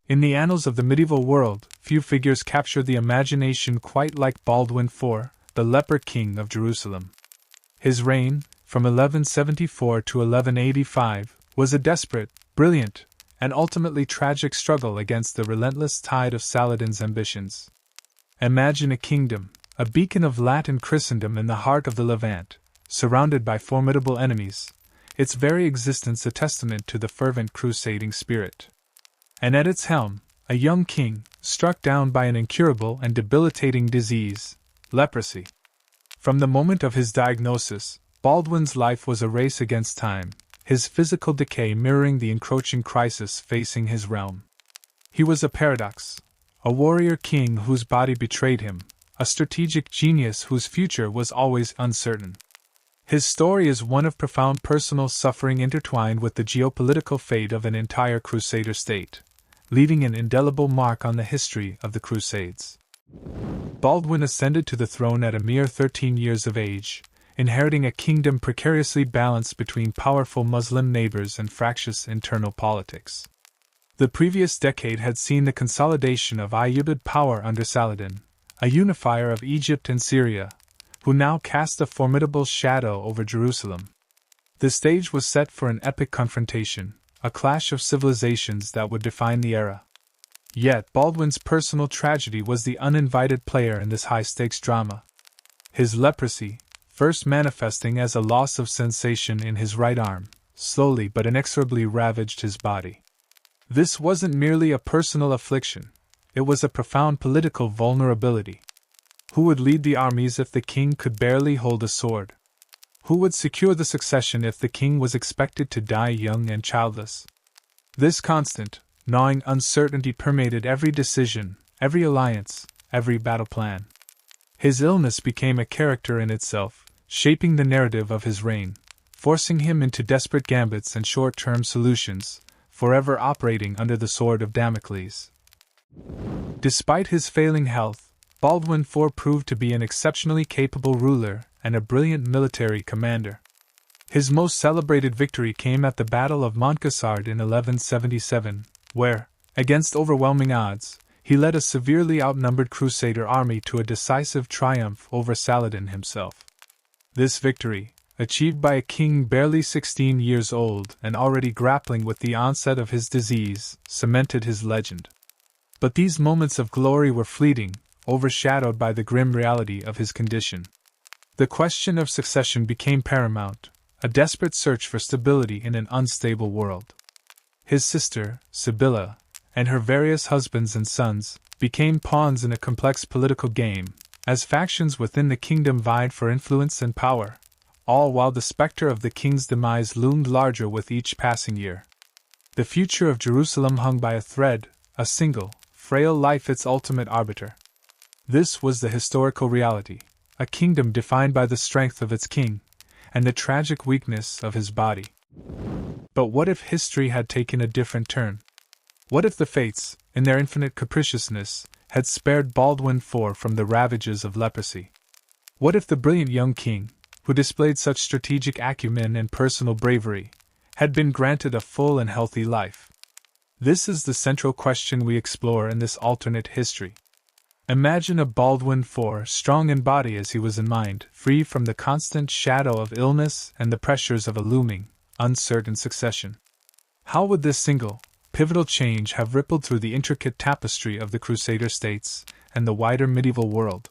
In the annals of the medieval world, few figures capture the imagination quite like Baldwin IV, the Leper King of Jerusalem. His reign, from 1174 to 1185, was a desperate, brilliant, and ultimately tragic struggle against the relentless tide of Saladin's ambitions. Imagine a kingdom, a beacon of Latin Christendom in the heart of the Levant, surrounded by formidable enemies, its very existence a testament to the fervent crusading spirit. And at its helm, a young king, struck down by an incurable and debilitating disease, leprosy. From the moment of his diagnosis, Baldwin's life was a race against time, his physical decay mirroring the encroaching crisis facing his realm. He was a paradox, a warrior king whose body betrayed him, a strategic genius whose future was always uncertain. His story is one of profound personal suffering intertwined with the geopolitical fate of an entire Crusader state, leaving an indelible mark on the history of the Crusades. Baldwin ascended to the throne at a mere 13 years of age, inheriting a kingdom precariously balanced between powerful Muslim neighbors and fractious internal politics. The previous decade had seen the consolidation of Ayyubid power under Saladin, a unifier of Egypt and Syria, who now cast a formidable shadow over Jerusalem. The stage was set for an epic confrontation, a clash of civilizations that would define the era. Yet Baldwin's personal tragedy was the uninvited player in this high-stakes drama. His leprosy, first manifesting as a loss of sensation in his right arm, slowly but inexorably ravaged his body. This wasn't merely a personal affliction, it was a profound political vulnerability. Who would lead the armies if the king could barely hold a sword? Who would secure the succession if the king was expected to die young and childless? This constant, gnawing uncertainty permeated every decision, every alliance, every battle plan. His illness became a character in itself, shaping the narrative of his reign, forcing him into desperate gambits and short-term solutions, forever operating under the sword of Damocles. Despite his failing health, Baldwin IV proved to be an exceptionally capable ruler and a brilliant military commander. His most celebrated victory came at the Battle of Montcassard in 1177, where, against overwhelming odds, he led a severely outnumbered Crusader army to a decisive triumph over Saladin himself. This victory, achieved by a king barely 16 years old and already grappling with the onset of his disease, cemented his legend. But these moments of glory were fleeting, overshadowed by the grim reality of his condition. The question of succession became paramount, a desperate search for stability in an unstable world. His sister, Sibylla, and her various husbands and sons, became pawns in a complex political game, as factions within the kingdom vied for influence and power, all while the specter of the king's demise loomed larger with each passing year. The future of Jerusalem hung by a thread, a single, frail life its ultimate arbiter. This was the historical reality, a kingdom defined by the strength of its king, and the tragic weakness of his body. But what if history had taken a different turn? What if the fates, in their infinite capriciousness, had spared Baldwin IV from the ravages of leprosy? What if the brilliant young king, who displayed such strategic acumen and personal bravery, had been granted a full and healthy life? This is the central question we explore in this alternate history. Imagine a Baldwin IV strong in body as he was in mind, free from the constant shadow of illness and the pressures of a looming, uncertain succession. How would this single, pivotal change have rippled through the intricate tapestry of the Crusader States and the wider medieval world?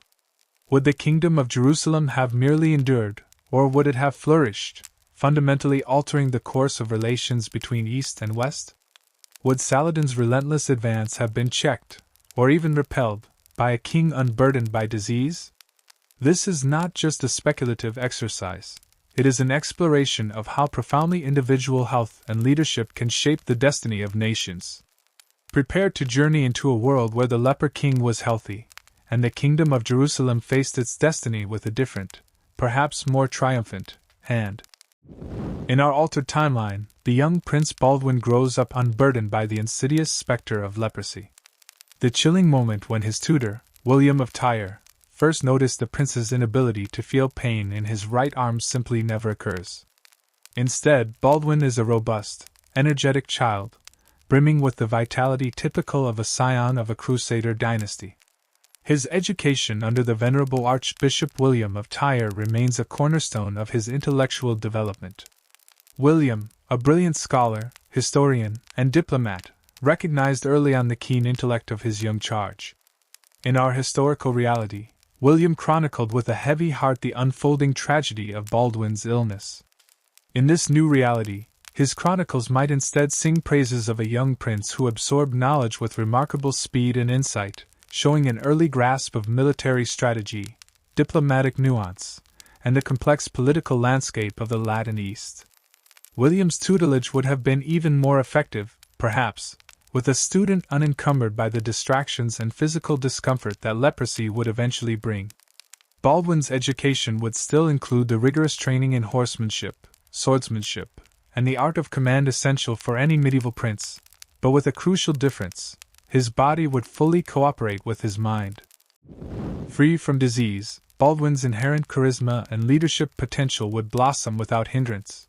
Would the kingdom of Jerusalem have merely endured, or would it have flourished, fundamentally altering the course of relations between East and West? Would Saladin's relentless advance have been checked, or even repelled, by a king unburdened by disease? This is not just a speculative exercise. It is an exploration of how profoundly individual health and leadership can shape the destiny of nations. Prepare to journey into a world where the Leper King was healthy, and the kingdom of Jerusalem faced its destiny with a different, perhaps more triumphant, hand. In our altered timeline, the young Prince Baldwin grows up unburdened by the insidious specter of leprosy. The chilling moment when his tutor, William of Tyre, first noticed the prince's inability to feel pain in his right arm simply never occurs. Instead, Baldwin is a robust, energetic child, brimming with the vitality typical of a scion of a Crusader dynasty. His education under the venerable Archbishop William of Tyre remains a cornerstone of his intellectual development. William, a brilliant scholar, historian, and diplomat, recognized early on the keen intellect of his young charge. In our historical reality, William chronicled with a heavy heart the unfolding tragedy of Baldwin's illness. In this new reality, his chronicles might instead sing praises of a young prince who absorbed knowledge with remarkable speed and insight, showing an early grasp of military strategy, diplomatic nuance, and the complex political landscape of the Latin East. William's tutelage would have been even more effective, perhaps, with a student unencumbered by the distractions and physical discomfort that leprosy would eventually bring. Baldwin's education would still include the rigorous training in horsemanship, swordsmanship, and the art of command essential for any medieval prince, but with a crucial difference: his body would fully cooperate with his mind. Free from disease, Baldwin's inherent charisma and leadership potential would blossom without hindrance.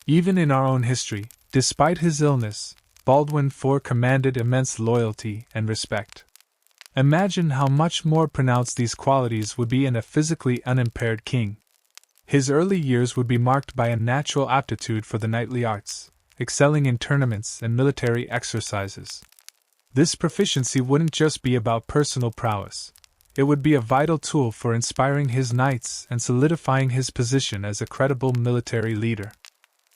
Even in our own history, despite his illness, Baldwin IV commanded immense loyalty and respect. Imagine how much more pronounced these qualities would be in a physically unimpaired king. His early years would be marked by a natural aptitude for the knightly arts, excelling in tournaments and military exercises. This proficiency wouldn't just be about personal prowess. It would be a vital tool for inspiring his knights and solidifying his position as a credible military leader.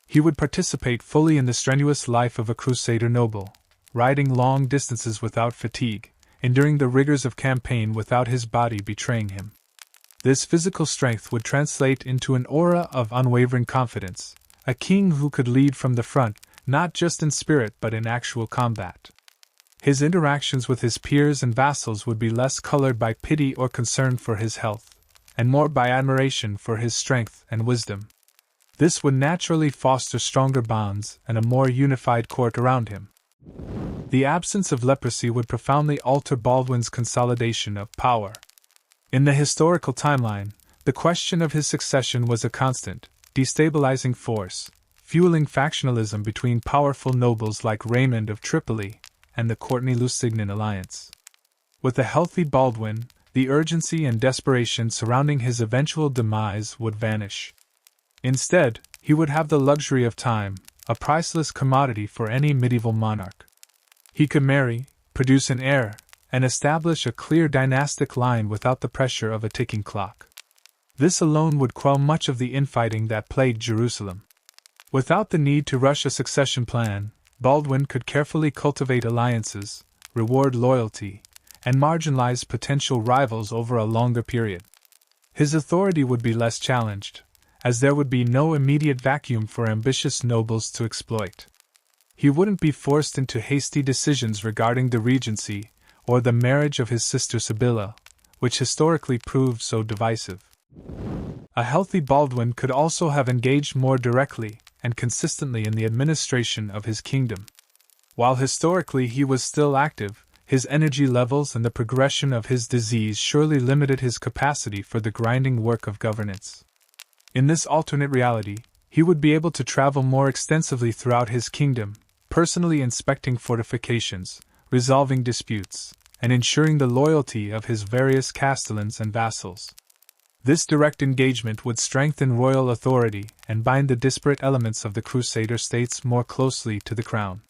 He would participate fully in the strenuous life of a Crusader noble, riding long distances without fatigue, enduring the rigors of campaign without his body betraying him. This physical strength would translate into an aura of unwavering confidence, a king who could lead from the front, not just in spirit but in actual combat. His interactions with his peers and vassals would be less colored by pity or concern for his health, and more by admiration for his strength and wisdom. This would naturally foster stronger bonds and a more unified court around him. The absence of leprosy would profoundly alter Baldwin's consolidation of power. In the historical timeline, the question of his succession was a constant, destabilizing force, fueling factionalism between powerful nobles like Raymond of Tripoli and the Courtenay-Lusignan alliance. With a healthy Baldwin, the urgency and desperation surrounding his eventual demise would vanish. Instead, he would have the luxury of time, a priceless commodity for any medieval monarch. He could marry, produce an heir, and establish a clear dynastic line without the pressure of a ticking clock. This alone would quell much of the infighting that plagued Jerusalem. Without the need to rush a succession plan, Baldwin could carefully cultivate alliances, reward loyalty, and marginalize potential rivals over a longer period. His authority would be less challenged, as there would be no immediate vacuum for ambitious nobles to exploit. He wouldn't be forced into hasty decisions regarding the regency or the marriage of his sister Sibylla, which historically proved so divisive. A healthy Baldwin could also have engaged more directly and consistently in the administration of his kingdom. While historically he was still active, his energy levels and the progression of his disease surely limited his capacity for the grinding work of governance. In this alternate reality, he would be able to travel more extensively throughout his kingdom, personally inspecting fortifications, resolving disputes, and ensuring the loyalty of his various castellans and vassals. This direct engagement would strengthen royal authority and bind the disparate elements of the Crusader States more closely to the crown.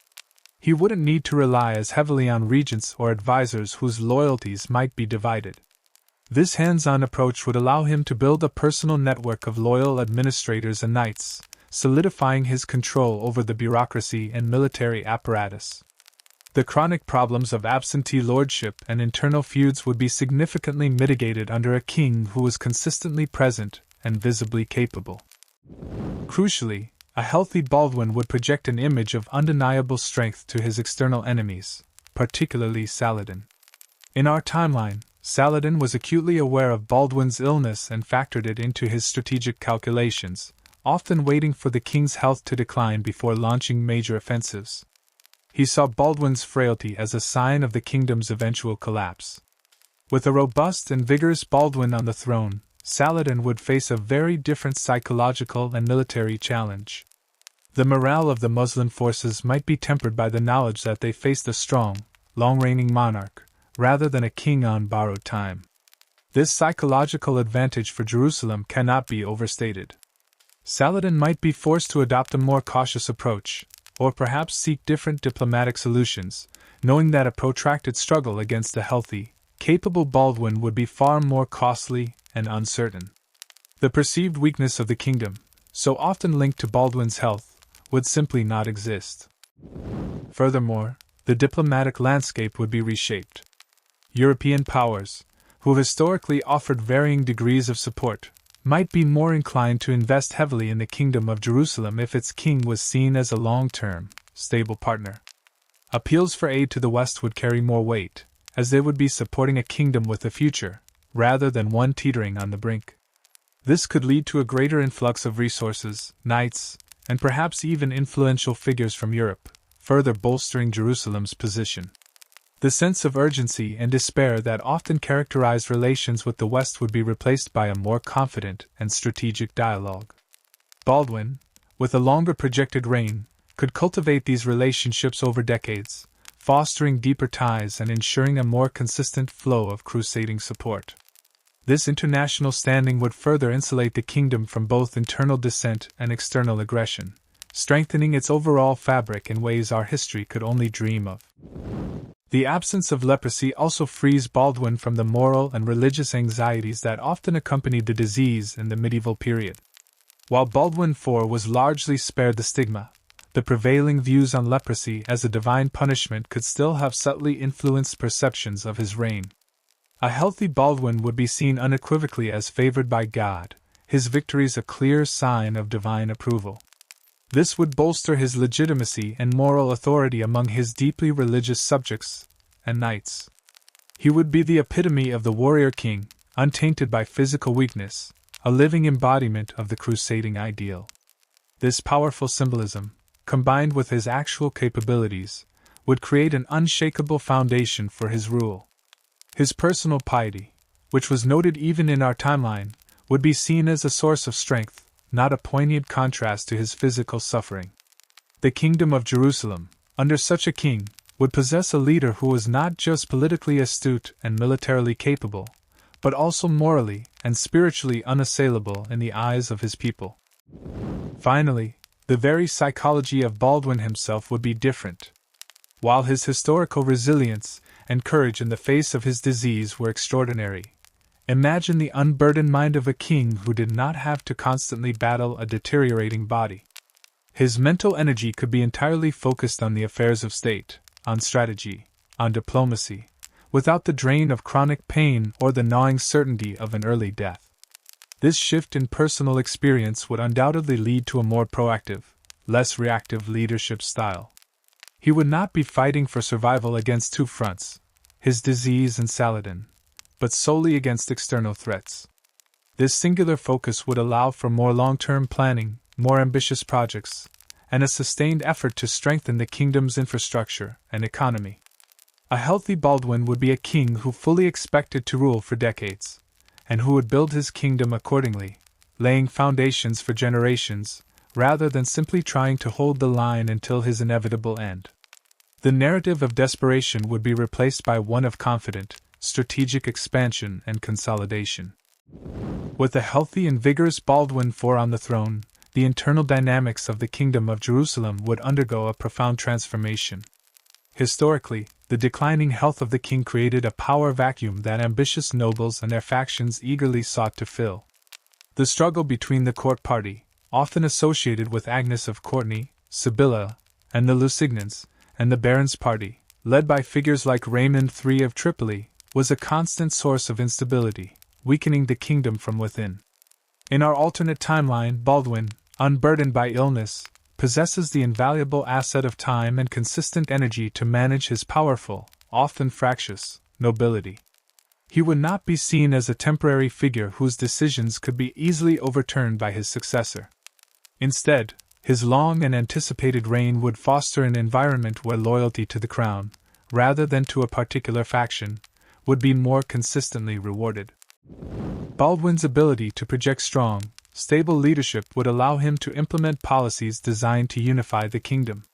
He wouldn't need to rely as heavily on regents or advisors whose loyalties might be divided. This hands-on approach would allow him to build a personal network of loyal administrators and knights, solidifying his control over the bureaucracy and military apparatus. The chronic problems of absentee lordship and internal feuds would be significantly mitigated under a king who was consistently present and visibly capable. Crucially, a healthy Baldwin would project an image of undeniable strength to his external enemies, particularly Saladin. In our timeline, Saladin was acutely aware of Baldwin's illness and factored it into his strategic calculations, often waiting for the king's health to decline before launching major offensives. He saw Baldwin's frailty as a sign of the kingdom's eventual collapse. With a robust and vigorous Baldwin on the throne, Saladin would face a very different psychological and military challenge. The morale of the Muslim forces might be tempered by the knowledge that they faced a strong, long-reigning monarch, rather than a king on borrowed time. This psychological advantage for Jerusalem cannot be overstated. Saladin might be forced to adopt a more cautious approach, or perhaps seek different diplomatic solutions, knowing that a protracted struggle against a healthy, capable Baldwin would be far more costly and uncertain. The perceived weakness of the kingdom, so often linked to Baldwin's health, would simply not exist. Furthermore, the diplomatic landscape would be reshaped. European powers, who historically offered varying degrees of support, might be more inclined to invest heavily in the Kingdom of Jerusalem if its king was seen as a long-term, stable partner. Appeals for aid to the West would carry more weight, as they would be supporting a kingdom with a future, rather than one teetering on the brink. This could lead to a greater influx of resources, knights, and perhaps even influential figures from Europe, further bolstering Jerusalem's position. The sense of urgency and despair that often characterized relations with the West would be replaced by a more confident and strategic dialogue. Baldwin, with a longer projected reign, could cultivate these relationships over decades, fostering deeper ties and ensuring a more consistent flow of crusading support. This international standing would further insulate the kingdom from both internal dissent and external aggression, strengthening its overall fabric in ways our history could only dream of. The absence of leprosy also frees Baldwin from the moral and religious anxieties that often accompanied the disease in the medieval period. While Baldwin IV was largely spared the stigma, the prevailing views on leprosy as a divine punishment could still have subtly influenced perceptions of his reign. A healthy Baldwin would be seen unequivocally as favored by God, his victories a clear sign of divine approval. This would bolster his legitimacy and moral authority among his deeply religious subjects and knights. He would be the epitome of the warrior king, untainted by physical weakness, a living embodiment of the crusading ideal. This powerful symbolism, combined with his actual capabilities, would create an unshakable foundation for his rule. His personal piety, which was noted even in our timeline, would be seen as a source of strength, not a poignant contrast to his physical suffering. The Kingdom of Jerusalem, under such a king, would possess a leader who was not just politically astute and militarily capable, but also morally and spiritually unassailable in the eyes of his people. Finally, the very psychology of Baldwin himself would be different. While his historical resilience and courage in the face of his disease were extraordinary, imagine the unburdened mind of a king who did not have to constantly battle a deteriorating body. His mental energy could be entirely focused on the affairs of state, on strategy, on diplomacy, without the drain of chronic pain or the gnawing certainty of an early death. This shift in personal experience would undoubtedly lead to a more proactive, less reactive leadership style. He would not be fighting for survival against two fronts, his disease and Saladin, but solely against external threats. This singular focus would allow for more long-term planning, more ambitious projects, and a sustained effort to strengthen the kingdom's infrastructure and economy. A healthy Baldwin would be a king who fully expected to rule for decades, and who would build his kingdom accordingly, laying foundations for generations, rather than simply trying to hold the line until his inevitable end. The narrative of desperation would be replaced by one of confident, strategic expansion and consolidation. With a healthy and vigorous Baldwin IV on the throne, the internal dynamics of the Kingdom of Jerusalem would undergo a profound transformation. Historically, the declining health of the king created a power vacuum that ambitious nobles and their factions eagerly sought to fill. The struggle between the court party, often associated with Agnes of Courtenay, Sibylla, and the Lusignans, and the barons' party, led by figures like Raymond III of Tripoli, was a constant source of instability, weakening the kingdom from within. In our alternate timeline, Baldwin, unburdened by illness, possesses the invaluable asset of time and consistent energy to manage his powerful, often fractious, nobility. He would not be seen as a temporary figure whose decisions could be easily overturned by his successor. Instead, his long and anticipated reign would foster an environment where loyalty to the crown, rather than to a particular faction, would be more consistently rewarded. Baldwin's ability to project strong, stable leadership would allow him to implement policies designed to unify the kingdom.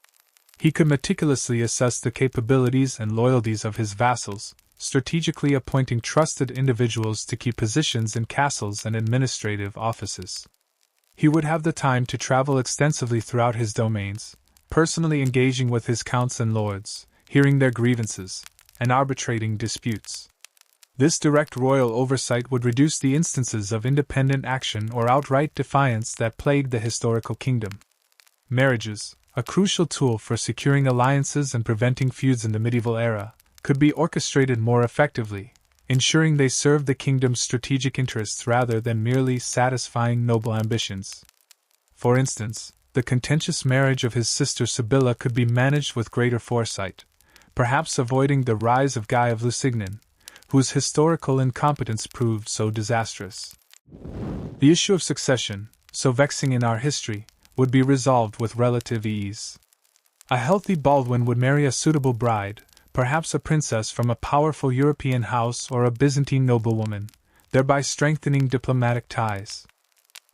He could meticulously assess the capabilities and loyalties of his vassals, strategically appointing trusted individuals to key positions in castles and administrative offices. He would have the time to travel extensively throughout his domains, personally engaging with his counts and lords, hearing their grievances, and arbitrating disputes. This direct royal oversight would reduce the instances of independent action or outright defiance that plagued the historical kingdom. Marriages, a crucial tool for securing alliances and preventing feuds in the medieval era, could be orchestrated more effectively, ensuring they served the kingdom's strategic interests rather than merely satisfying noble ambitions. For instance, the contentious marriage of his sister Sibylla could be managed with greater foresight, perhaps avoiding the rise of Guy of Lusignan, whose historical incompetence proved so disastrous. The issue of succession, so vexing in our history, would be resolved with relative ease. A healthy Baldwin would marry a suitable bride, perhaps a princess from a powerful European house or a Byzantine noblewoman, thereby strengthening diplomatic ties.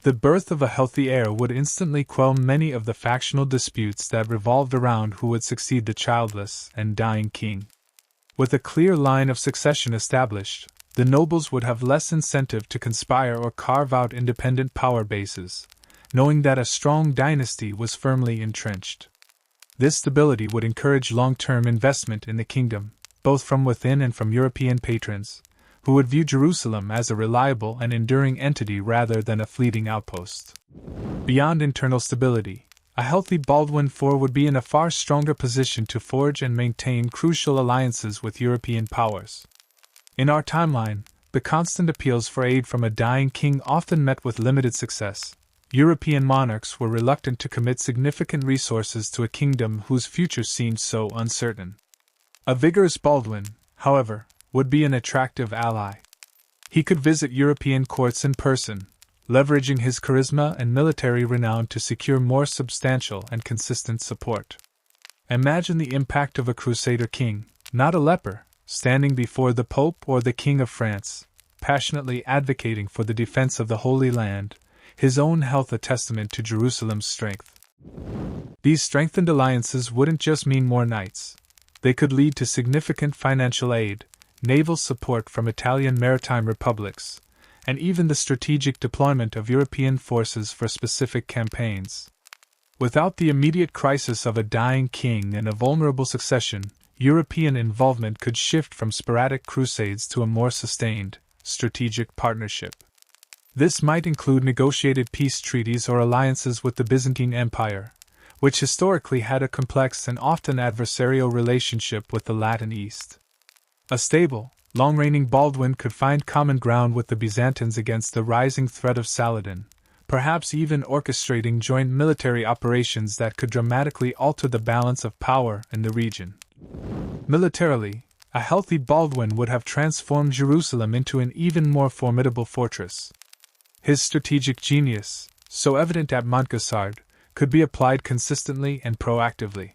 The birth of a healthy heir would instantly quell many of the factional disputes that revolved around who would succeed the childless and dying king. With a clear line of succession established, the nobles would have less incentive to conspire or carve out independent power bases, knowing that a strong dynasty was firmly entrenched. This stability would encourage long-term investment in the kingdom, both from within and from European patrons, who would view Jerusalem as a reliable and enduring entity rather than a fleeting outpost. Beyond internal stability, a healthy Baldwin IV would be in a far stronger position to forge and maintain crucial alliances with European powers. In our timeline, the constant appeals for aid from a dying king often met with limited success. European monarchs were reluctant to commit significant resources to a kingdom whose future seemed so uncertain. A vigorous Baldwin, however, would be an attractive ally. He could visit European courts in person, leveraging his charisma and military renown to secure more substantial and consistent support. Imagine the impact of a Crusader king, not a leper, standing before the Pope or the King of France, passionately advocating for the defense of the Holy Land, his own health a testament to Jerusalem's strength. These strengthened alliances wouldn't just mean more knights. They could lead to significant financial aid, naval support from Italian maritime republics, and even the strategic deployment of European forces for specific campaigns. Without the immediate crisis of a dying king and a vulnerable succession, European involvement could shift from sporadic crusades to a more sustained, strategic partnership. This might include negotiated peace treaties or alliances with the Byzantine Empire, which historically had a complex and often adversarial relationship with the Latin East. A stable, long-reigning Baldwin could find common ground with the Byzantines against the rising threat of Saladin, perhaps even orchestrating joint military operations that could dramatically alter the balance of power in the region. Militarily, a healthy Baldwin would have transformed Jerusalem into an even more formidable fortress. His strategic genius, so evident at Montgessard, could be applied consistently and proactively.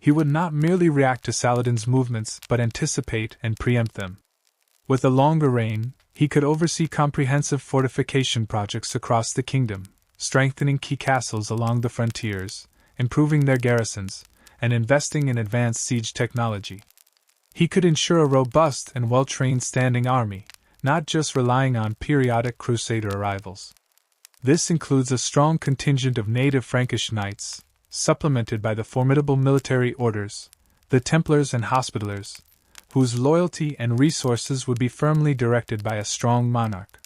He would not merely react to Saladin's movements but anticipate and preempt them. With a longer reign, he could oversee comprehensive fortification projects across the kingdom, strengthening key castles along the frontiers, improving their garrisons, and investing in advanced siege technology. He could ensure a robust and well-trained standing army, not just relying on periodic Crusader arrivals. This includes a strong contingent of native Frankish knights, supplemented by the formidable military orders, the Templars and Hospitallers, whose loyalty and resources would be firmly directed by a strong monarch.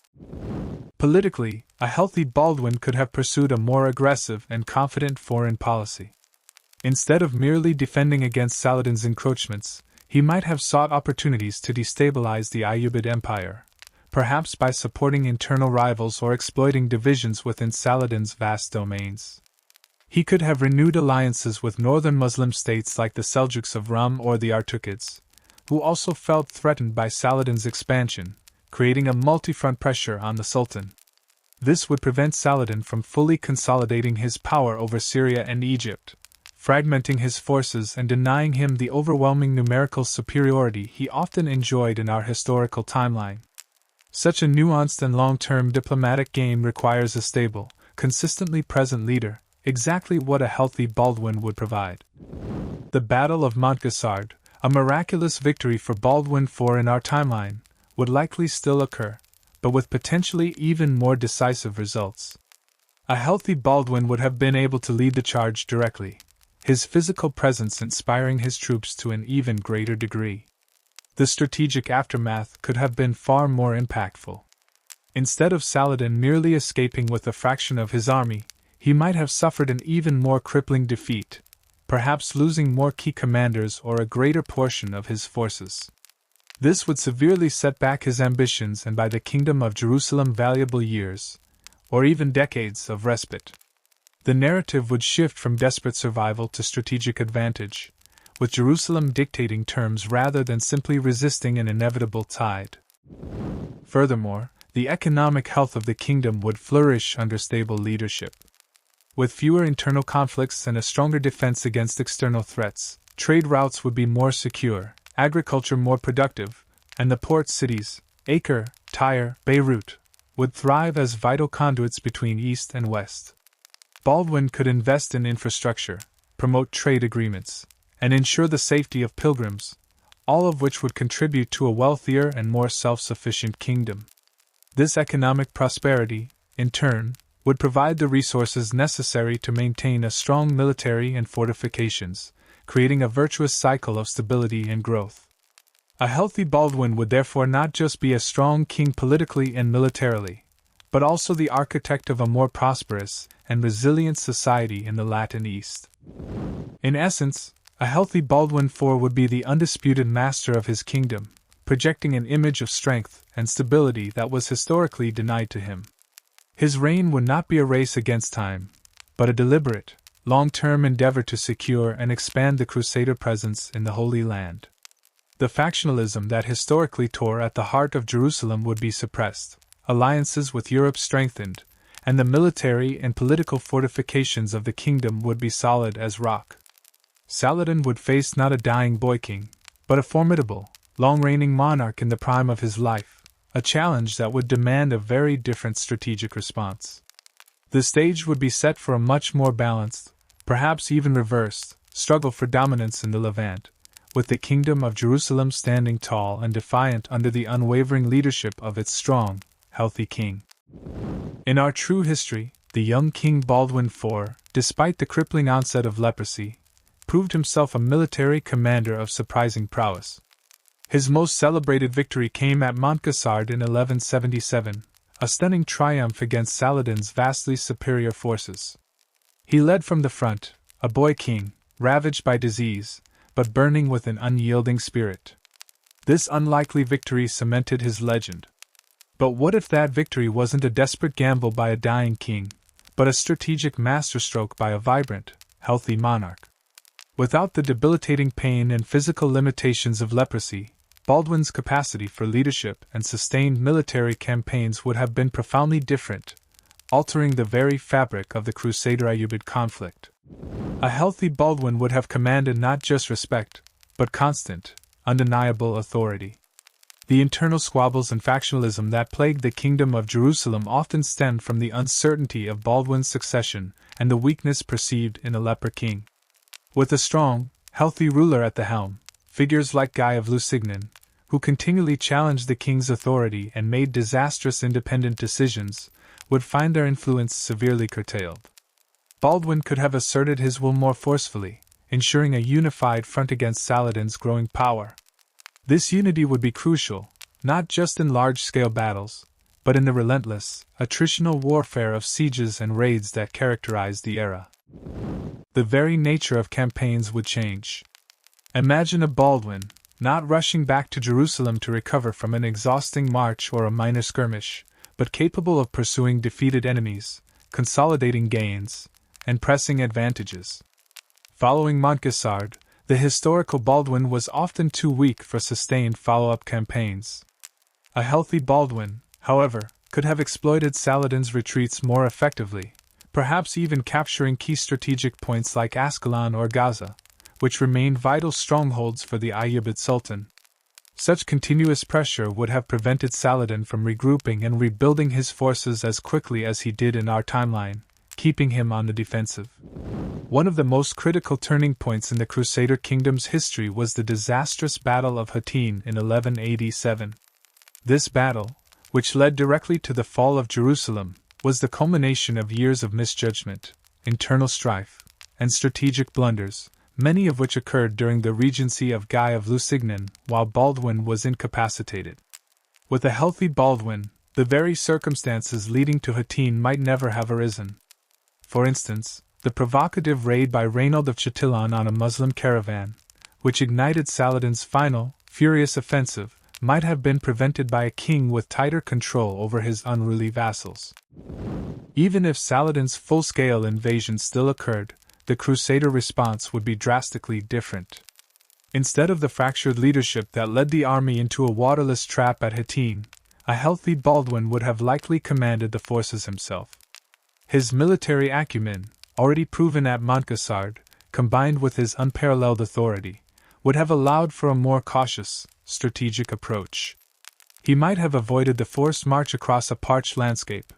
Politically, a healthy Baldwin could have pursued a more aggressive and confident foreign policy. Instead of merely defending against Saladin's encroachments, he might have sought opportunities to destabilize the Ayyubid Empire, perhaps by supporting internal rivals or exploiting divisions within Saladin's vast domains. He could have renewed alliances with northern Muslim states like the Seljuks of Rum or the Artukids, who also felt threatened by Saladin's expansion, creating a multi-front pressure on the Sultan. This would prevent Saladin from fully consolidating his power over Syria and Egypt, fragmenting his forces and denying him the overwhelming numerical superiority he often enjoyed in our historical timeline. Such a nuanced and long-term diplomatic game requires a stable, consistently present leader, exactly what a healthy Baldwin would provide. The Battle of Montgessard, a miraculous victory for Baldwin IV in our timeline, would likely still occur, but with potentially even more decisive results. A healthy Baldwin would have been able to lead the charge directly, his physical presence inspiring his troops to an even greater degree. The strategic aftermath could have been far more impactful. Instead of Saladin merely escaping with a fraction of his army, he might have suffered an even more crippling defeat, perhaps losing more key commanders or a greater portion of his forces. This would severely set back his ambitions and buy the Kingdom of Jerusalem valuable years, or even decades of respite. The narrative would shift from desperate survival to strategic advantage, with Jerusalem dictating terms rather than simply resisting an inevitable tide. Furthermore, the economic health of the kingdom would flourish under stable leadership. With fewer internal conflicts and a stronger defense against external threats, trade routes would be more secure, agriculture more productive, and the port cities, Acre, Tyre, Beirut, would thrive as vital conduits between East and West. Baldwin could invest in infrastructure, promote trade agreements, and ensure the safety of pilgrims, all of which would contribute to a wealthier and more self-sufficient kingdom. This economic prosperity, in turn, would provide the resources necessary to maintain a strong military and fortifications, creating a virtuous cycle of stability and growth. A healthy Baldwin would therefore not just be a strong king politically and militarily, but also the architect of a more prosperous and resilient society in the Latin East. In essence, a healthy Baldwin IV would be the undisputed master of his kingdom, projecting an image of strength and stability that was historically denied to him. His reign would not be a race against time, but a deliberate, long-term endeavor to secure and expand the Crusader presence in the Holy Land. The factionalism that historically tore at the heart of Jerusalem would be suppressed, alliances with Europe strengthened, and the military and political fortifications of the kingdom would be solid as rock. Saladin would face not a dying boy king, but a formidable, long-reigning monarch in the prime of his life, a challenge that would demand a very different strategic response. The stage would be set for a much more balanced, perhaps even reversed, struggle for dominance in the Levant, with the Kingdom of Jerusalem standing tall and defiant under the unwavering leadership of its strong, healthy king. In our true history, the young King Baldwin IV, despite the crippling onset of leprosy, proved himself a military commander of surprising prowess. His most celebrated victory came at Montgessard in 1177, a stunning triumph against Saladin's vastly superior forces. He led from the front, a boy king, ravaged by disease, but burning with an unyielding spirit. This unlikely victory cemented his legend. But what if that victory wasn't a desperate gamble by a dying king, but a strategic masterstroke by a vibrant, healthy monarch? Without the debilitating pain and physical limitations of leprosy, Baldwin's capacity for leadership and sustained military campaigns would have been profoundly different, altering the very fabric of the Crusader-Ayyubid conflict. A healthy Baldwin would have commanded not just respect, but constant, undeniable authority. The internal squabbles and factionalism that plagued the Kingdom of Jerusalem often stemmed from the uncertainty of Baldwin's succession and the weakness perceived in a Leper King. With a strong, healthy ruler at the helm, figures like Guy of Lusignan, who continually challenged the king's authority and made disastrous independent decisions, would find their influence severely curtailed. Baldwin could have asserted his will more forcefully, ensuring a unified front against Saladin's growing power. This unity would be crucial, not just in large-scale battles, but in the relentless, attritional warfare of sieges and raids that characterized the era. The very nature of campaigns would change. Imagine a Baldwin, not rushing back to Jerusalem to recover from an exhausting march or a minor skirmish, but capable of pursuing defeated enemies, consolidating gains, and pressing advantages. Following Montgessard, the historical Baldwin was often too weak for sustained follow-up campaigns. A healthy Baldwin, however, could have exploited Saladin's retreats more effectively, perhaps even capturing key strategic points like Ascalon or Gaza, which remained vital strongholds for the Ayyubid Sultan. Such continuous pressure would have prevented Saladin from regrouping and rebuilding his forces as quickly as he did in our timeline, keeping him on the defensive. One of the most critical turning points in the Crusader kingdom's history was the disastrous Battle of Hattin in 1187. This battle, which led directly to the fall of Jerusalem, was the culmination of years of misjudgment, internal strife, and strategic blunders, many of which occurred during the regency of Guy of Lusignan while Baldwin was incapacitated. With a healthy Baldwin, the very circumstances leading to Hattin might never have arisen. For instance, the provocative raid by Reynold of Chatillon on a Muslim caravan, which ignited Saladin's final, furious offensive, might have been prevented by a king with tighter control over his unruly vassals. Even if Saladin's full-scale invasion still occurred, the Crusader response would be drastically different. Instead of the fractured leadership that led the army into a waterless trap at Hattin, a healthy Baldwin would have likely commanded the forces himself. His military acumen, already proven at Montcassard, combined with his unparalleled authority, would have allowed for a more cautious, strategic approach. He might have avoided the forced march across a parched landscape,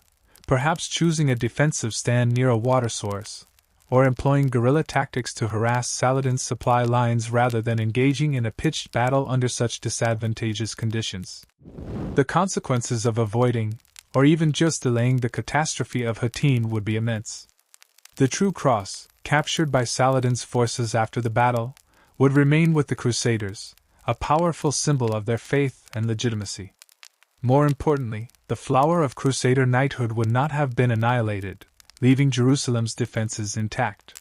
perhaps choosing a defensive stand near a water source, or employing guerrilla tactics to harass Saladin's supply lines rather than engaging in a pitched battle under such disadvantageous conditions. The consequences of avoiding, or even just delaying the catastrophe of Hattin would be immense. The True Cross, captured by Saladin's forces after the battle, would remain with the Crusaders, a powerful symbol of their faith and legitimacy. More importantly, the flower of Crusader knighthood would not have been annihilated, leaving Jerusalem's defenses intact.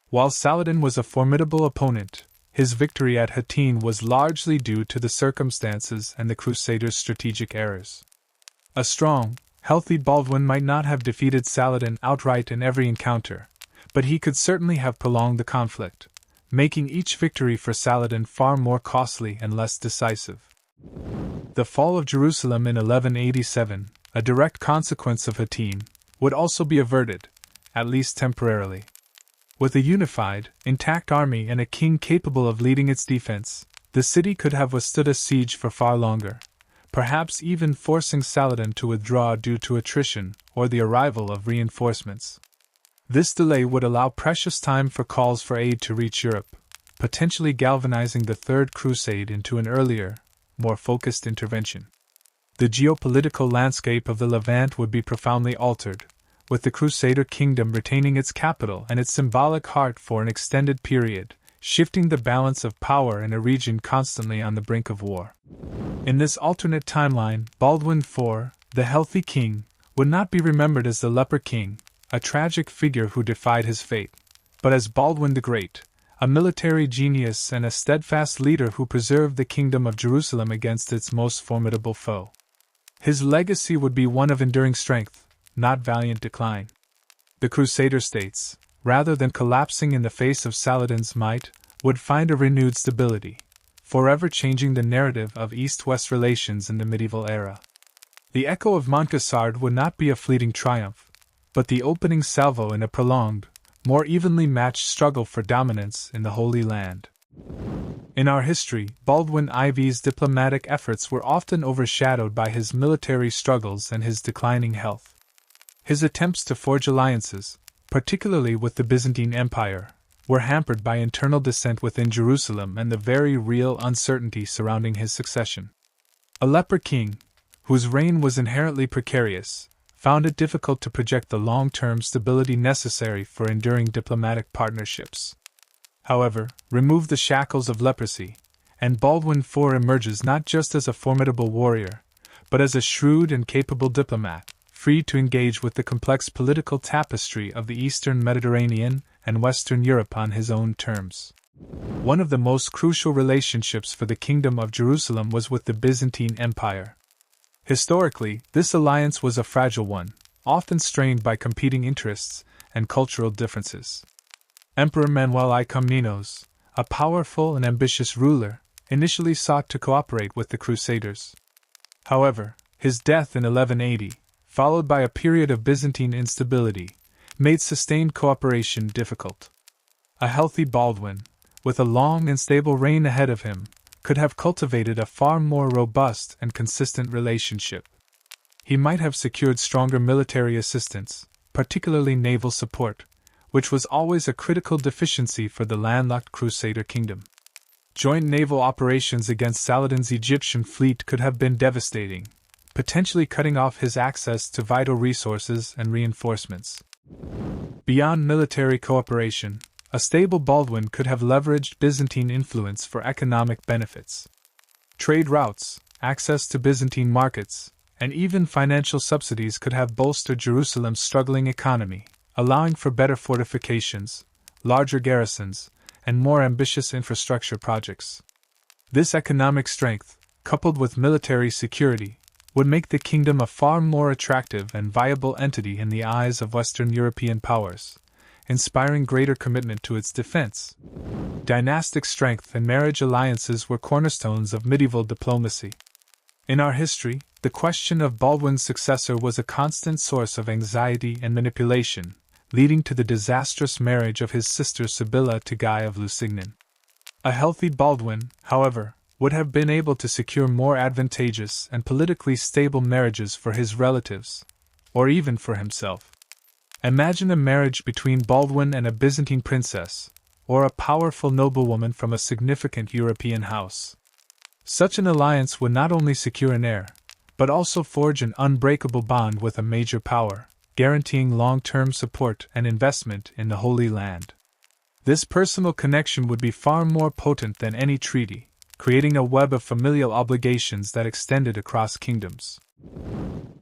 While Saladin was a formidable opponent, his victory at Hattin was largely due to the circumstances and the Crusaders' strategic errors. A strong, healthy Baldwin might not have defeated Saladin outright in every encounter, but he could certainly have prolonged the conflict, making each victory for Saladin far more costly and less decisive. The fall of Jerusalem in 1187, a direct consequence of Hattin, would also be averted, at least temporarily. With a unified, intact army and a king capable of leading its defense, the city could have withstood a siege for far longer, perhaps even forcing Saladin to withdraw due to attrition or the arrival of reinforcements. This delay would allow precious time for calls for aid to reach Europe, potentially galvanizing the Third Crusade into an earlier, more focused intervention. The geopolitical landscape of the Levant would be profoundly altered, with the Crusader kingdom retaining its capital and its symbolic heart for an extended period, shifting the balance of power in a region constantly on the brink of war. In this alternate timeline, Baldwin IV, the healthy king, would not be remembered as the Leper King, a tragic figure who defied his fate, but as Baldwin the Great, a military genius and a steadfast leader who preserved the kingdom of Jerusalem against its most formidable foe. His legacy would be one of enduring strength, not valiant decline. The Crusader States, rather than collapsing in the face of Saladin's might, would find a renewed stability, forever changing the narrative of East-West relations in the medieval era. The echo of Montcassard would not be a fleeting triumph, but the opening salvo in a prolonged, more evenly matched struggle for dominance in the Holy Land. In our history, Baldwin IV's diplomatic efforts were often overshadowed by his military struggles and his declining health. His attempts to forge alliances, particularly with the Byzantine Empire, were hampered by internal dissent within Jerusalem and the very real uncertainty surrounding his succession. A leper king, whose reign was inherently precarious, found it difficult to project the long-term stability necessary for enduring diplomatic partnerships. However, remove the shackles of leprosy, and Baldwin IV emerges not just as a formidable warrior, but as a shrewd and capable diplomat, free to engage with the complex political tapestry of the Eastern Mediterranean and Western Europe on his own terms. One of the most crucial relationships for the Kingdom of Jerusalem was with the Byzantine Empire. Historically, this alliance was a fragile one, often strained by competing interests and cultural differences. Emperor Manuel I Komnenos, a powerful and ambitious ruler, initially sought to cooperate with the Crusaders. However, his death in 1180, followed by a period of Byzantine instability, made sustained cooperation difficult. A healthy Baldwin, with a long and stable reign ahead of him, could have cultivated a far more robust and consistent relationship. He might have secured stronger military assistance, particularly naval support, which was always a critical deficiency for the landlocked Crusader kingdom. Joint naval operations against Saladin's Egyptian fleet could have been devastating, potentially cutting off his access to vital resources and reinforcements. Beyond military cooperation, a stable Baldwin could have leveraged Byzantine influence for economic benefits. Trade routes, access to Byzantine markets, and even financial subsidies could have bolstered Jerusalem's struggling economy, allowing for better fortifications, larger garrisons, and more ambitious infrastructure projects. This economic strength, coupled with military security, would make the kingdom a far more attractive and viable entity in the eyes of Western European powers, inspiring greater commitment to its defense. Dynastic strength and marriage alliances were cornerstones of medieval diplomacy. In our history, the question of Baldwin's successor was a constant source of anxiety and manipulation, leading to the disastrous marriage of his sister Sibylla to Guy of Lusignan. A healthy Baldwin, however, would have been able to secure more advantageous and politically stable marriages for his relatives, or even for himself. Imagine a marriage between Baldwin and a Byzantine princess, or a powerful noblewoman from a significant European house. Such an alliance would not only secure an heir, but also forge an unbreakable bond with a major power, guaranteeing long-term support and investment in the Holy Land. This personal connection would be far more potent than any treaty, creating a web of familial obligations that extended across kingdoms.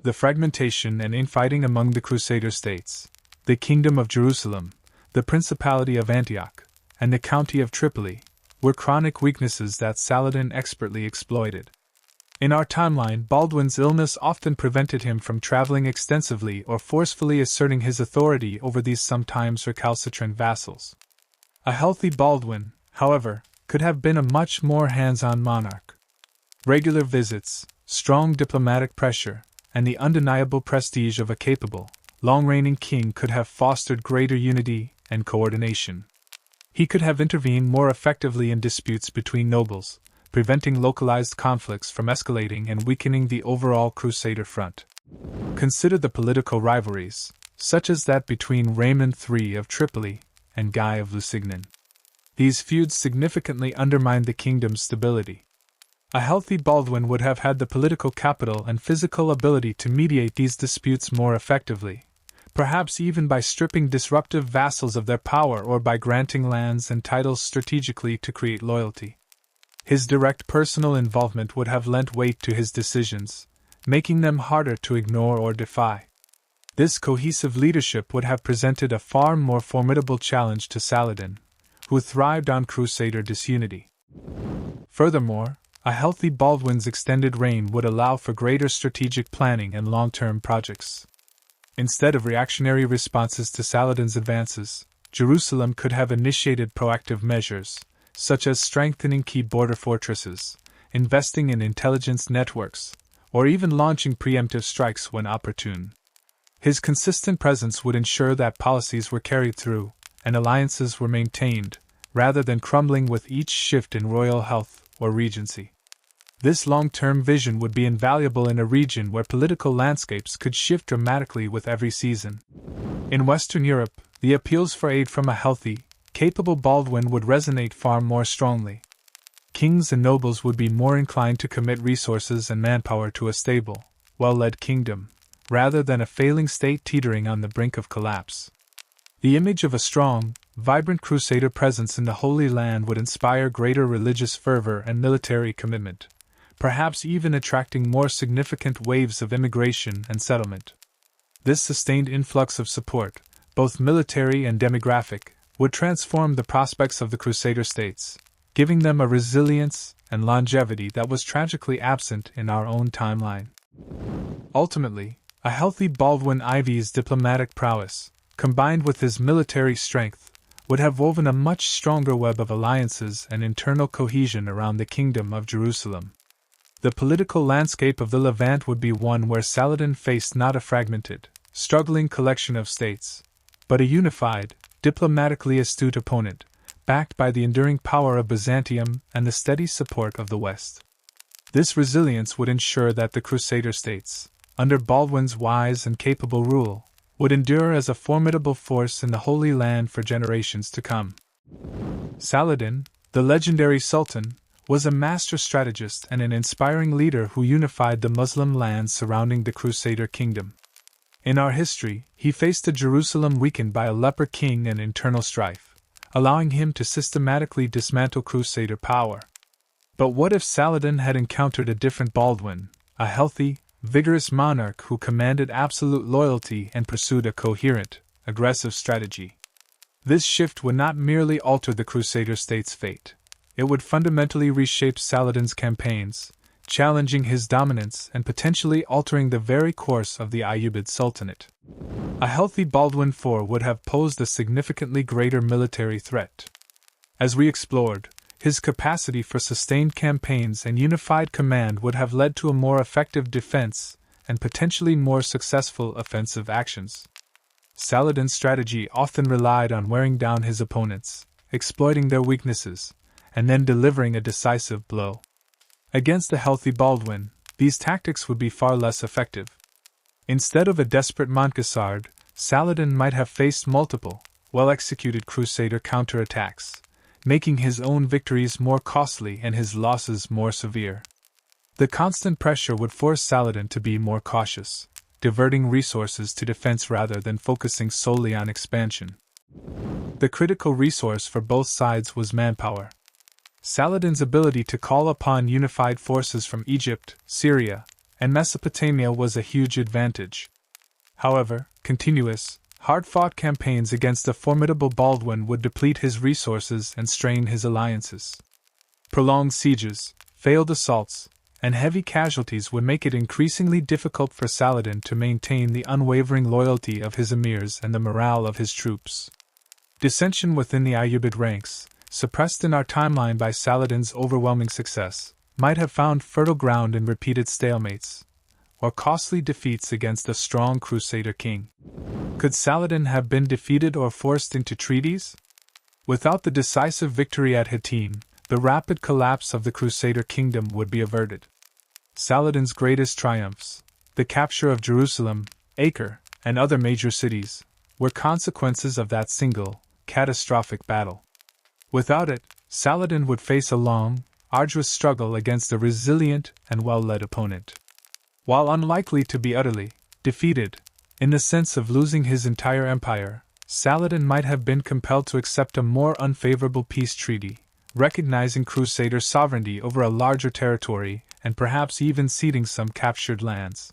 The fragmentation and infighting among the Crusader States, the Kingdom of Jerusalem, the Principality of Antioch, and the County of Tripoli, were chronic weaknesses that Saladin expertly exploited. In our timeline, Baldwin's illness often prevented him from traveling extensively or forcefully asserting his authority over these sometimes recalcitrant vassals. A healthy Baldwin, however, could have been a much more hands-on monarch. Regular visits, strong diplomatic pressure, and the undeniable prestige of a capable, long-reigning king could have fostered greater unity and coordination. He could have intervened more effectively in disputes between nobles, preventing localized conflicts from escalating and weakening the overall Crusader front. Consider the political rivalries, such as that between Raymond III of Tripoli and Guy of Lusignan. These feuds significantly undermined the kingdom's stability. A healthy Baldwin would have had the political capital and physical ability to mediate these disputes more effectively, perhaps even by stripping disruptive vassals of their power or by granting lands and titles strategically to create loyalty. His direct personal involvement would have lent weight to his decisions, making them harder to ignore or defy. This cohesive leadership would have presented a far more formidable challenge to Saladin, who thrived on Crusader disunity. Furthermore, a healthy Baldwin's extended reign would allow for greater strategic planning and long-term projects. Instead of reactionary responses to Saladin's advances, Jerusalem could have initiated proactive measures, such as strengthening key border fortresses, investing in intelligence networks, or even launching preemptive strikes when opportune. His consistent presence would ensure that policies were carried through, and alliances were maintained, rather than crumbling with each shift in royal health or regency. This long-term vision would be invaluable in a region where political landscapes could shift dramatically with every season. In Western Europe, the appeals for aid from a healthy, capable Baldwin would resonate far more strongly. Kings and nobles would be more inclined to commit resources and manpower to a stable, well-led kingdom, rather than a failing state teetering on the brink of collapse. The image of a strong, vibrant Crusader presence in the Holy Land would inspire greater religious fervor and military commitment, perhaps even attracting more significant waves of immigration and settlement. This sustained influx of support, both military and demographic, would transform the prospects of the Crusader States, giving them a resilience and longevity that was tragically absent in our own timeline. Ultimately, a healthy Baldwin IV's diplomatic prowess, combined with his military strength, would have woven a much stronger web of alliances and internal cohesion around the Kingdom of Jerusalem. The political landscape of the Levant would be one where Saladin faced not a fragmented, struggling collection of states, but a unified, diplomatically astute opponent, backed by the enduring power of Byzantium and the steady support of the West. This resilience would ensure that the Crusader States, under Baldwin's wise and capable rule, would endure as a formidable force in the Holy Land for generations to come. Saladin, the legendary Sultan, was a master strategist and an inspiring leader who unified the Muslim lands surrounding the Crusader kingdom. In our history, he faced a Jerusalem weakened by a Leper King and internal strife, allowing him to systematically dismantle Crusader power. But what if Saladin had encountered a different Baldwin, a healthy, vigorous monarch who commanded absolute loyalty and pursued a coherent, aggressive strategy? This shift would not merely alter the Crusader States' fate. It would fundamentally reshape Saladin's campaigns, challenging his dominance and potentially altering the very course of the Ayyubid Sultanate. A healthy Baldwin IV would have posed a significantly greater military threat. As we explored, his capacity for sustained campaigns and unified command would have led to a more effective defense and potentially more successful offensive actions. Saladin's strategy often relied on wearing down his opponents, exploiting their weaknesses, and then delivering a decisive blow. Against a healthy Baldwin, these tactics would be far less effective. Instead of a desperate Montgassard, Saladin might have faced multiple, well-executed Crusader counterattacks, making his own victories more costly and his losses more severe. The constant pressure would force Saladin to be more cautious, diverting resources to defense rather than focusing solely on expansion. The critical resource for both sides was manpower. Saladin's ability to call upon unified forces from Egypt, Syria, and Mesopotamia was a huge advantage. However, continuous, hard-fought campaigns against a formidable Baldwin would deplete his resources and strain his alliances. Prolonged sieges, failed assaults, and heavy casualties would make it increasingly difficult for Saladin to maintain the unwavering loyalty of his emirs and the morale of his troops. Dissension within the Ayyubid ranks, suppressed in our timeline by Saladin's overwhelming success, might have found fertile ground in repeated stalemates, or costly defeats against a strong Crusader king. Could Saladin have been defeated or forced into treaties? Without the decisive victory at Hattin, the rapid collapse of the Crusader kingdom would be averted. Saladin's greatest triumphs, the capture of Jerusalem, Acre, and other major cities, were consequences of that single, catastrophic battle. Without it, Saladin would face a long, arduous struggle against a resilient and well-led opponent. While unlikely to be utterly defeated, in the sense of losing his entire empire, Saladin might have been compelled to accept a more unfavorable peace treaty, recognizing Crusader sovereignty over a larger territory and perhaps even ceding some captured lands.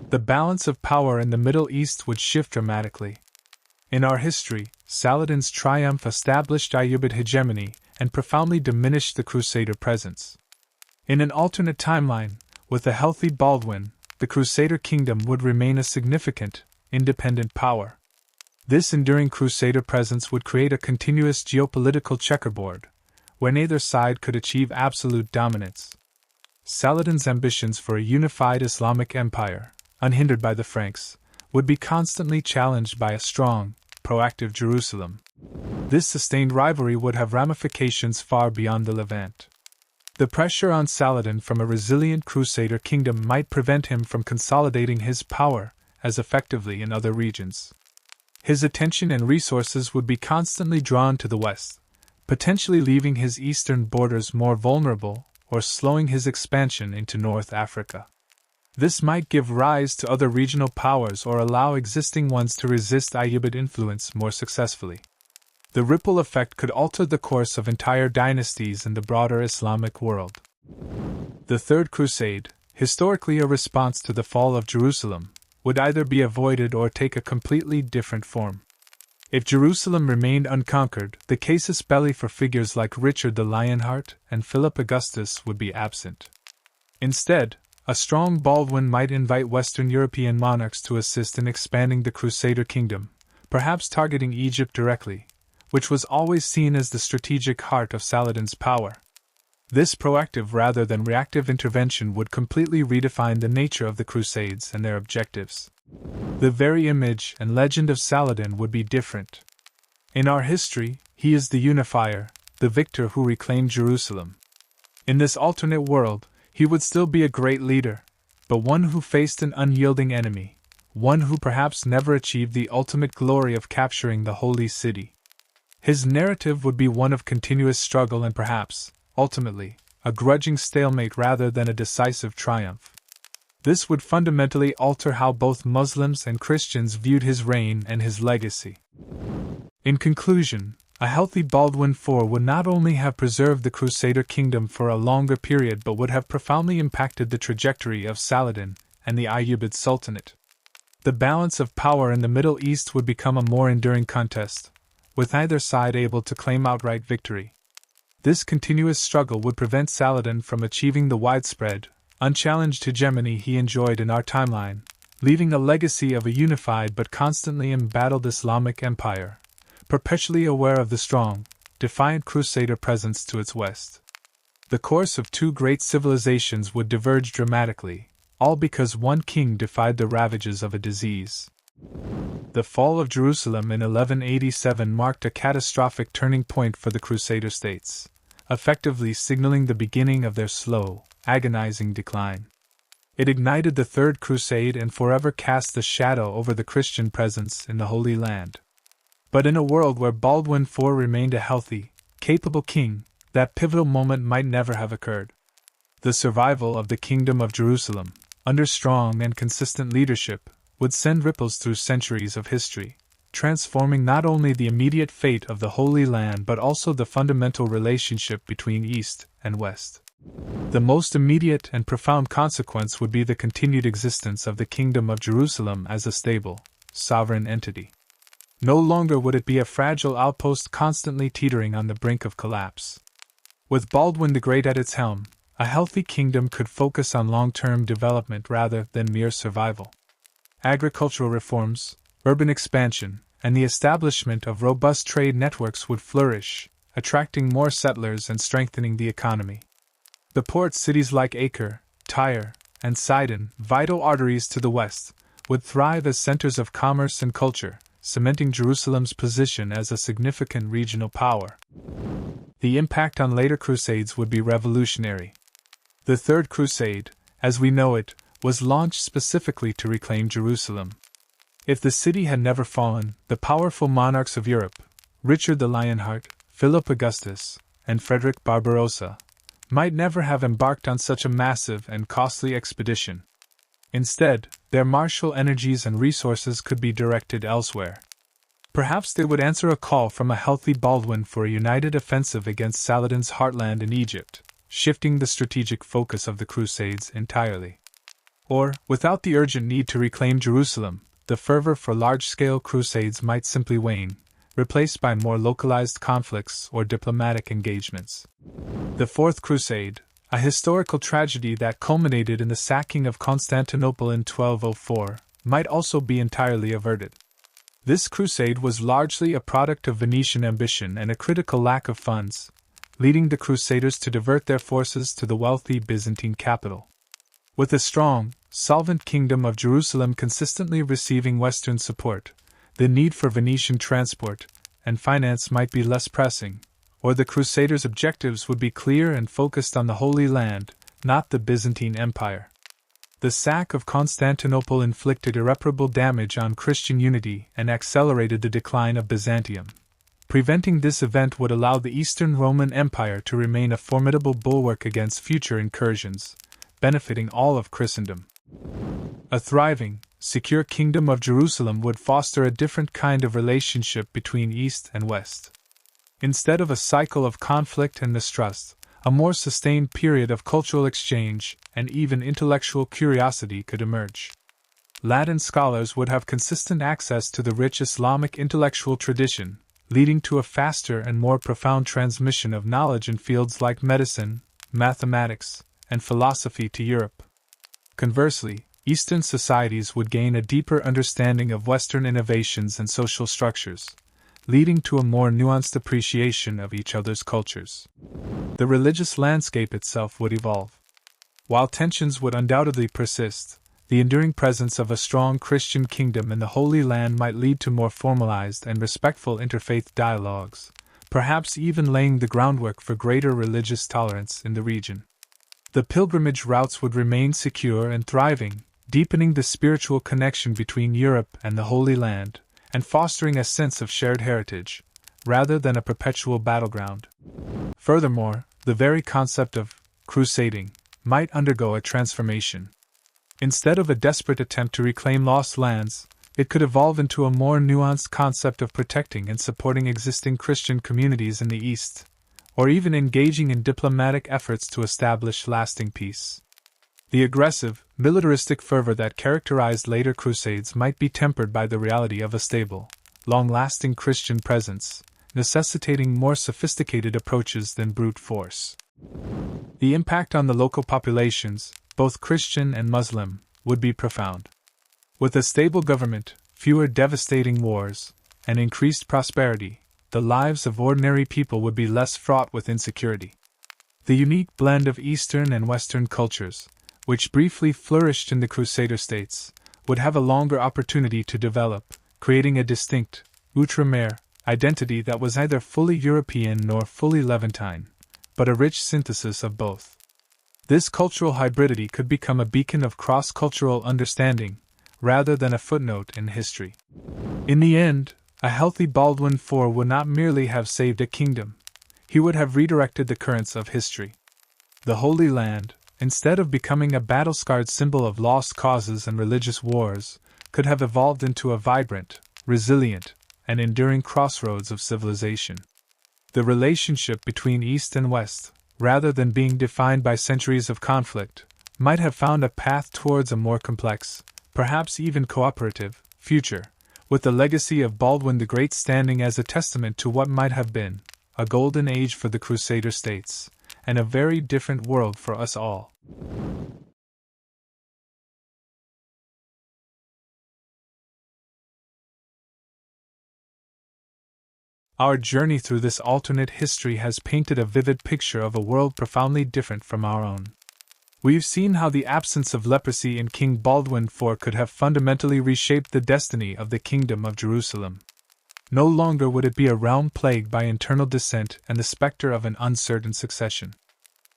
The balance of power in the Middle East would shift dramatically. In our history, Saladin's triumph established Ayyubid hegemony and profoundly diminished the Crusader presence. In an alternate timeline, with a healthy Baldwin, the Crusader kingdom would remain a significant, independent power. This enduring Crusader presence would create a continuous geopolitical checkerboard, where neither side could achieve absolute dominance. Saladin's ambitions for a unified Islamic empire, unhindered by the Franks, would be constantly challenged by a strong, proactive Jerusalem. This sustained rivalry would have ramifications far beyond the Levant. The pressure on Saladin from a resilient Crusader kingdom might prevent him from consolidating his power as effectively in other regions. His attention and resources would be constantly drawn to the west, potentially leaving his eastern borders more vulnerable or slowing his expansion into North Africa. This might give rise to other regional powers or allow existing ones to resist Ayyubid influence more successfully. The ripple effect could alter the course of entire dynasties in the broader Islamic world. The Third Crusade, historically a response to the fall of Jerusalem, would either be avoided or take a completely different form. If Jerusalem remained unconquered, the casus belli for figures like Richard the Lionheart and Philip Augustus would be absent. Instead, a strong Baldwin might invite Western European monarchs to assist in expanding the Crusader kingdom, perhaps targeting Egypt directly, which was always seen as the strategic heart of Saladin's power. This proactive rather than reactive intervention would completely redefine the nature of the Crusades and their objectives. The very image and legend of Saladin would be different. In our history, he is the unifier, the victor who reclaimed Jerusalem. In this alternate world, he would still be a great leader, but one who faced an unyielding enemy, one who perhaps never achieved the ultimate glory of capturing the holy city. His narrative would be one of continuous struggle and perhaps, ultimately, a grudging stalemate rather than a decisive triumph. This would fundamentally alter how both Muslims and Christians viewed his reign and his legacy. In conclusion, a healthy Baldwin IV would not only have preserved the Crusader kingdom for a longer period but would have profoundly impacted the trajectory of Saladin and the Ayyubid Sultanate. The balance of power in the Middle East would become a more enduring contest, with either side able to claim outright victory. This continuous struggle would prevent Saladin from achieving the widespread, unchallenged hegemony he enjoyed in our timeline, leaving a legacy of a unified but constantly embattled Islamic empire, perpetually aware of the strong, defiant Crusader presence to its west. The course of two great civilizations would diverge dramatically, all because one king defied the ravages of a disease. The fall of Jerusalem in 1187 marked a catastrophic turning point for the Crusader States, effectively signaling the beginning of their slow, agonizing decline. It ignited the Third Crusade and forever cast a shadow over the Christian presence in the Holy Land. But in a world where Baldwin IV remained a healthy, capable king, that pivotal moment might never have occurred. The survival of the Kingdom of Jerusalem, under strong and consistent leadership, would send ripples through centuries of history, transforming not only the immediate fate of the Holy Land but also the fundamental relationship between East and West. The most immediate and profound consequence would be the continued existence of the Kingdom of Jerusalem as a stable, sovereign entity. No longer would it be a fragile outpost constantly teetering on the brink of collapse. With Baldwin the Great at its helm, a healthy kingdom could focus on long-term development rather than mere survival. Agricultural reforms, urban expansion, and the establishment of robust trade networks would flourish, attracting more settlers and strengthening the economy. The port cities like Acre, Tyre, and Sidon, vital arteries to the west, would thrive as centers of commerce and culture, cementing Jerusalem's position as a significant regional power. The impact on later crusades would be revolutionary. The Third Crusade, as we know it, was launched specifically to reclaim Jerusalem. If the city had never fallen, the powerful monarchs of Europe, Richard the Lionheart, Philip Augustus, and Frederick Barbarossa, might never have embarked on such a massive and costly expedition. Instead, their martial energies and resources could be directed elsewhere. Perhaps they would answer a call from a healthy Baldwin for a united offensive against Saladin's heartland in Egypt, shifting the strategic focus of the Crusades entirely. Or, without the urgent need to reclaim Jerusalem, the fervor for large-scale crusades might simply wane, replaced by more localized conflicts or diplomatic engagements. The Fourth Crusade, a historical tragedy that culminated in the sacking of Constantinople in 1204, might also be entirely averted. This crusade was largely a product of Venetian ambition and a critical lack of funds, leading the Crusaders to divert their forces to the wealthy Byzantine capital. With a strong, solvent Kingdom of Jerusalem consistently receiving Western support, the need for Venetian transport and finance might be less pressing, or the Crusaders' objectives would be clear and focused on the Holy Land, not the Byzantine Empire. The sack of Constantinople inflicted irreparable damage on Christian unity and accelerated the decline of Byzantium. Preventing this event would allow the Eastern Roman Empire to remain a formidable bulwark against future incursions, benefiting all of Christendom. A thriving, secure Kingdom of Jerusalem would foster a different kind of relationship between East and West. Instead of a cycle of conflict and mistrust, a more sustained period of cultural exchange and even intellectual curiosity could emerge. Latin scholars would have consistent access to the rich Islamic intellectual tradition, leading to a faster and more profound transmission of knowledge in fields like medicine, mathematics, and philosophy to Europe. Conversely, Eastern societies would gain a deeper understanding of Western innovations and social structures, leading to a more nuanced appreciation of each other's cultures. The religious landscape itself would evolve. While tensions would undoubtedly persist, the enduring presence of a strong Christian kingdom in the Holy Land might lead to more formalized and respectful interfaith dialogues, perhaps even laying the groundwork for greater religious tolerance in the region. The pilgrimage routes would remain secure and thriving, deepening the spiritual connection between Europe and the Holy Land, and fostering a sense of shared heritage, rather than a perpetual battleground. Furthermore, the very concept of crusading might undergo a transformation. Instead of a desperate attempt to reclaim lost lands, it could evolve into a more nuanced concept of protecting and supporting existing Christian communities in the East, or even engaging in diplomatic efforts to establish lasting peace. The aggressive, militaristic fervor that characterized later crusades might be tempered by the reality of a stable, long-lasting Christian presence, necessitating more sophisticated approaches than brute force. The impact on the local populations, both Christian and Muslim, would be profound. With a stable government, fewer devastating wars, and increased prosperity, the lives of ordinary people would be less fraught with insecurity. The unique blend of Eastern and Western cultures, which briefly flourished in the Crusader States, would have a longer opportunity to develop, creating a distinct, outre-mer identity that was neither fully European nor fully Levantine, but a rich synthesis of both. This cultural hybridity could become a beacon of cross-cultural understanding, rather than a footnote in history. In the end, a healthy Baldwin IV would not merely have saved a kingdom, he would have redirected the currents of history. The Holy Land, instead of becoming a battle-scarred symbol of lost causes and religious wars, could have evolved into a vibrant, resilient, and enduring crossroads of civilization. The relationship between East and West, rather than being defined by centuries of conflict, might have found a path towards a more complex, perhaps even cooperative, future, with the legacy of Baldwin the Great standing as a testament to what might have been a golden age for the Crusader States, and a very different world for us all. Our journey through this alternate history has painted a vivid picture of a world profoundly different from our own. We've seen how the absence of leprosy in King Baldwin IV could have fundamentally reshaped the destiny of the Kingdom of Jerusalem. No longer would it be a realm plagued by internal dissent and the specter of an uncertain succession.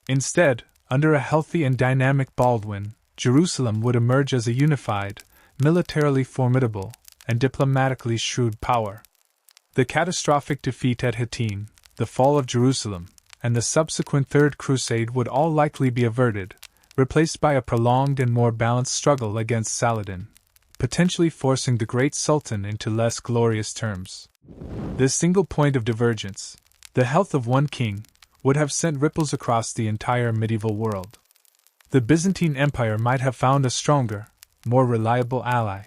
Instead, under a healthy and dynamic Baldwin, Jerusalem would emerge as a unified, militarily formidable, and diplomatically shrewd power. The catastrophic defeat at Hattin, the fall of Jerusalem, and the subsequent Third Crusade would all likely be averted, replaced by a prolonged and more balanced struggle against Saladin, potentially forcing the great Sultan into less glorious terms. This single point of divergence, the health of one king, would have sent ripples across the entire medieval world. The Byzantine Empire might have found a stronger, more reliable ally,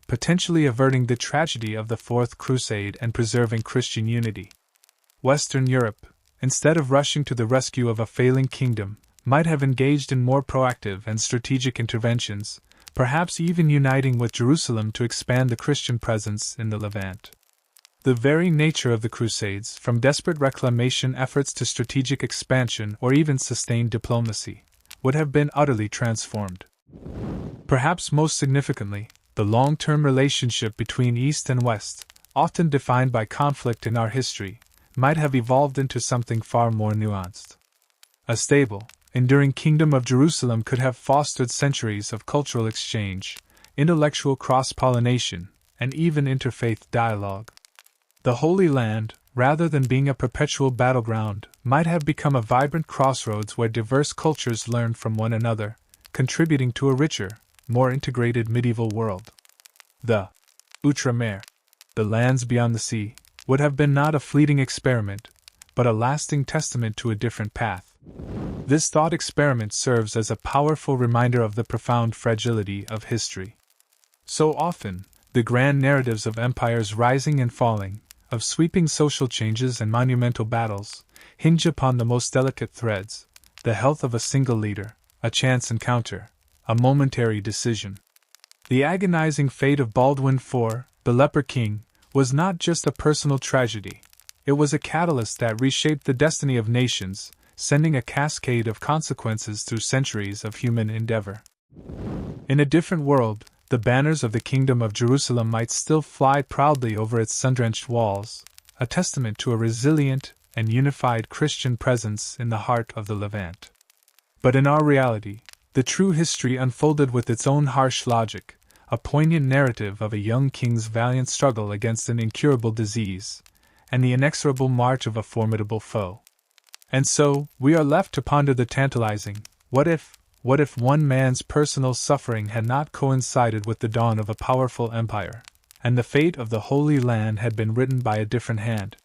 potentially averting the tragedy of the Fourth Crusade and preserving Christian unity. Western Europe, instead of rushing to the rescue of a failing kingdom, might have engaged in more proactive and strategic interventions, perhaps even uniting with Jerusalem to expand the Christian presence in the Levant. The very nature of the Crusades, from desperate reclamation efforts to strategic expansion or even sustained diplomacy, would have been utterly transformed. Perhaps most significantly, the long-term relationship between East and West, often defined by conflict in our history, might have evolved into something far more nuanced. A stable, enduring Kingdom of Jerusalem could have fostered centuries of cultural exchange, intellectual cross-pollination, and even interfaith dialogue. The Holy Land, rather than being a perpetual battleground, might have become a vibrant crossroads where diverse cultures learned from one another, contributing to a richer, more integrated medieval world. The outre-mer, the lands beyond the sea, would have been not a fleeting experiment, but a lasting testament to a different path. This thought experiment serves as a powerful reminder of the profound fragility of history. So often, the grand narratives of empires rising and falling, of sweeping social changes and monumental battles, hinge upon the most delicate threads: the health of a single leader, a chance encounter, a momentary decision. The agonizing fate of Baldwin IV, the Leper King, was not just a personal tragedy. It was a catalyst that reshaped the destiny of nations, sending a cascade of consequences through centuries of human endeavor. In a different world, the banners of the Kingdom of Jerusalem might still fly proudly over its sun-drenched walls, a testament to a resilient and unified Christian presence in the heart of the Levant. But in our reality, the true history unfolded with its own harsh logic, a poignant narrative of a young king's valiant struggle against an incurable disease, and the inexorable march of a formidable foe. And so, we are left to ponder the tantalizing, what if one man's personal suffering had not coincided with the dawn of a powerful empire, and the fate of the Holy Land had been written by a different hand?